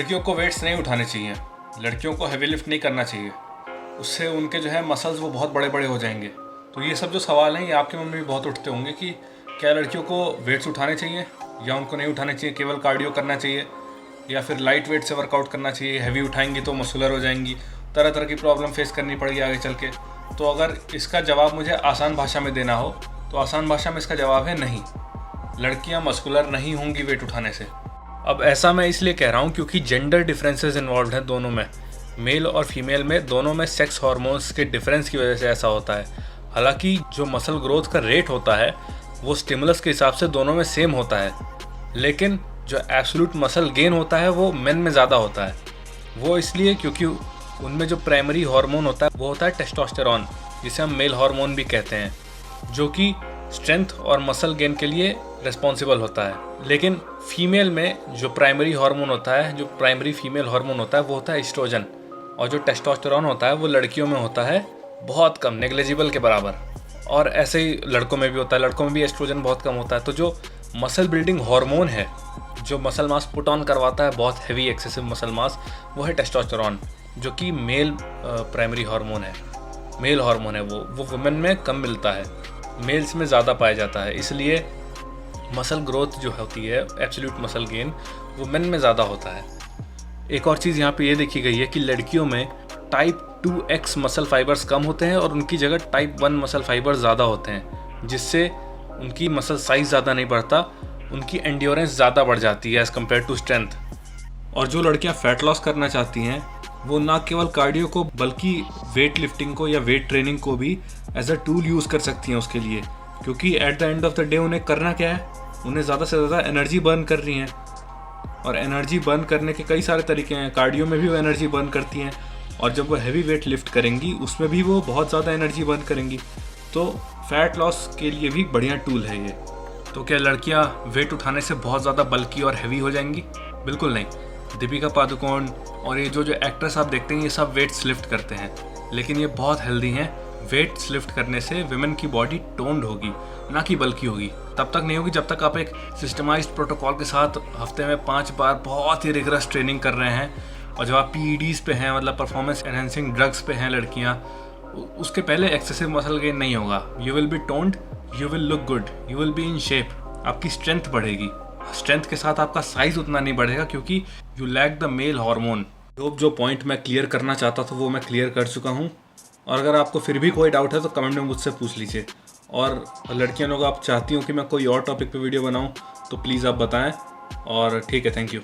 लड़कियों को वेट्स नहीं उठाने चाहिए, लड़कियों को हैवी लिफ्ट नहीं करना चाहिए, उससे उनके जो है मसल्स वो बहुत बड़े बड़े हो जाएंगे। तो ये सब जो सवाल हैं ये आपके मन में भी बहुत उठते होंगे कि क्या लड़कियों को वेट्स उठाने चाहिए या उनको नहीं उठाने चाहिए, केवल कार्डियो करना चाहिए या फिर लाइट वेट से वर्कआउट करना चाहिए, हैवी उठाएंगी तो मस्कुलर हो जाएंगी, तरह तरह की प्रॉब्लम फेस करनी पड़ेगी आगे चल के। तो अगर इसका जवाब मुझे आसान भाषा में देना हो तो आसान भाषा में इसका जवाब है नहीं, लड़कियां मस्कुलर नहीं होंगी वेट उठाने से। अब ऐसा मैं इसलिए कह रहा हूँ क्योंकि जेंडर डिफरेंसेस इन्वॉल्व हैं दोनों में, मेल और फीमेल में, दोनों में सेक्स हार्मोन्स के डिफरेंस की वजह से ऐसा होता है। हालांकि जो मसल ग्रोथ का रेट होता है वो स्टिमुलस के हिसाब से दोनों में सेम होता है, लेकिन जो एब्सोल्यूट मसल गेन होता है वो मेन में ज़्यादा होता है। वो इसलिए क्योंकि उनमें जो प्राइमरी हार्मोन होता है वो होता है टेस्टोस्टेरॉन, जिसे हम मेल हार्मोन भी कहते हैं, जो कि स्ट्रेंथ और मसल गेन के लिए रिस्पॉन्सिबल होता है। लेकिन फीमेल में जो प्राइमरी हार्मोन होता है, जो प्राइमरी फीमेल हार्मोन होता है वो होता है एस्ट्रोजन, और जो टेस्टोस्टेरॉन होता है वो लड़कियों में होता है बहुत कम, नेग्लिजिबल के बराबर। और ऐसे ही लड़कों में भी होता है, लड़कों में भी एस्ट्रोजन बहुत कम होता है। तो जो मसल बिल्डिंग हार्मोन है, जो मसल मास पुट ऑन करवाता है बहुत हैवी एक्सेसिव मसल मास, वो है टेस्टोस्टेरॉन, जो कि मेल प्राइमरी हार्मोन है, मेल हार्मोन है। वो वुमेन में कम मिलता है, मेल्स में ज़्यादा पाया जाता है। इसलिए मसल ग्रोथ जो होती है, एब्सोल्यूट मसल गेन, वो मेन में ज़्यादा होता है। एक और चीज़ यहाँ पे ये देखी गई है कि लड़कियों में टाइप 2X मसल फाइबर्स कम होते हैं और उनकी जगह टाइप 1 मसल फाइबर्स ज़्यादा होते हैं, जिससे उनकी मसल साइज़ ज़्यादा नहीं बढ़ता, उनकी एंड्योरेंस ज़्यादा बढ़ जाती है एज़ कम्पेयर टू स्ट्रेंथ। और जो लड़कियाँ फैट लॉस करना चाहती हैं वो ना केवल कार्डियो को बल्कि वेट लिफ्टिंग को या वेट ट्रेनिंग को भी एज अ टूल यूज़ कर सकती हैं उसके लिए, क्योंकि at the end of the day उन्हें करना क्या है, उन्हें ज़्यादा से ज़्यादा एनर्जी बर्न कर रही हैं। और एनर्जी बर्न करने के कई सारे तरीके हैं, कार्डियो में भी वो एनर्जी बर्न करती हैं, और जब वो हैवी वेट लिफ्ट करेंगी उसमें भी वो बहुत ज़्यादा एनर्जी बर्न करेंगी। तो फैट लॉस के लिए भी बढ़िया टूल है ये। तो क्या लड़कियां वेट उठाने से बहुत ज़्यादा बल्की और हैवी हो जाएंगी? बिल्कुल नहीं। दीपिका पादुकोण और ये जो एक्ट्रेस आप देखते हैं ये सब वेट्स लिफ्ट करते हैं, लेकिन ये बहुत हेल्दी हैं। वेट्स लिफ्ट करने से विमेन की बॉडी टोन्ड होगी, ना कि बल्की होगी। तब तक नहीं होगी जब तक आप एक सिस्टमाइज्ड प्रोटोकॉल के साथ हफ्ते में 5 बार बहुत ही रिगरस ट्रेनिंग कर रहे हैं, और जब आप PEDs पे हैं, मतलब परफॉर्मेंस एनहेंसिंग ड्रग्स पे हैं लड़कियां, उसके पहले एक्सेसिव मसल गेन नहीं होगा। You will be toned, you will look good, you will be in shape, आपकी स्ट्रेंथ बढ़ेगी। स्ट्रेंथ के साथ आपका साइज उतना नहीं बढ़ेगा क्योंकि you lack the male hormone. जो पॉइंट मैं क्लियर करना चाहता था वो मैं क्लियर कर चुका हूँ, और अगर आपको फिर भी कोई डाउट है तो कमेंट में मुझसे पूछ लीजिए। और लड़कियां लोग आप चाहती हो कि मैं कोई और टॉपिक पे वीडियो बनाऊं तो प्लीज़ आप बताएं। और ठीक है, थैंक यू।